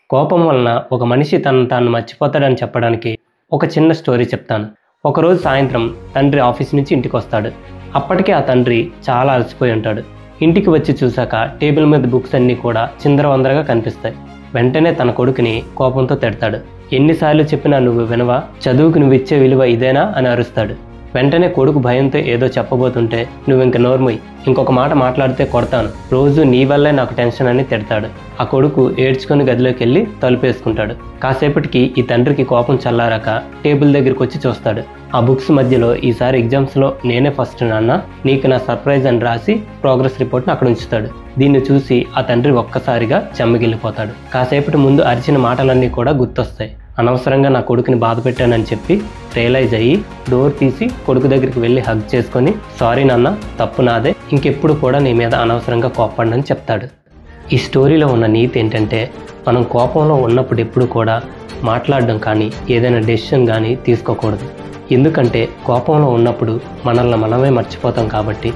కోపం వలన ఒక మనిషి తనను తాను మర్చిపోతాడని చెప్పడానికి ఒక చిన్న స్టోరీ చెప్తాను. ఒకరోజు సాయంత్రం తండ్రి ఆఫీస్ నుంచి ఇంటికి వస్తాడు. అప్పటికే ఆ తండ్రి చాలా అలసిపోయి ఉంటాడు. ఇంటికి వచ్చి చూశాక టేబుల్ మీద బుక్స్ అన్నీ కూడా చిందరవందరగా కనిపిస్తాయి. వెంటనే తన కొడుకుని కోపంతో తిడతాడు. ఎన్నిసార్లు చెప్పినా నువ్వు వినవా? చదువుకు నువ్వు ఇచ్చే విలువ ఇదేనా అని అరుస్తాడు. వెంటనే కొడుకు భయంతో ఏదో చెప్పబోతుంటే, నువ్వు ఇంక నోర్ముయ్, ఇంకొక మాట మాట్లాడితే కొడతాను, రోజు నీ వల్లే నాకు టెన్షన్ అని తిడతాడు. ఆ కొడుకు ఏడ్చుకొని గదిలోకి వెళ్ళి తలుపేసుకుంటాడు. కాసేపటికి ఈ తండ్రికి కోపం చల్లారాక టేబుల్ దగ్గరికి వచ్చి చూస్తాడు. ఆ బుక్స్ మధ్యలో ఈసారి ఎగ్జామ్స్లో నేనే ఫస్ట్ నాన్న, నీకు నా సర్ప్రైజ్ అని రాసి ప్రోగ్రెస్ రిపోర్ట్ను అక్కడ ఉంచుతాడు. దీన్ని చూసి ఆ తండ్రి ఒక్కసారిగా చెమ్మగిల్లిపోతాడు. కాసేపటి ముందు అరిచిన మాటలన్నీ కూడా గుర్తొస్తాయి. అనవసరంగా నా కొడుకుని బాధ పెట్టానని చెప్పి రియలైజ్ అయ్యి డోర్ తీసి కొడుకు దగ్గరికి వెళ్ళి హగ్ చేసుకొని, సారీ నాన్న, తప్పు నాదే, ఇంకెప్పుడు కూడా నీ మీద అనవసరంగా కోప్పడనని చెప్తాడు. ఈ స్టోరీలో ఉన్న నీతి ఏంటంటే, మనం కోపంలో ఉన్నప్పుడు ఎప్పుడు కూడా మాట్లాడడం కానీ ఏదైనా డెసిషన్ కానీ తీసుకోకూడదు. ఎందుకంటే కోపంలో ఉన్నప్పుడు మనల్ని మనమే మర్చిపోతాం కాబట్టి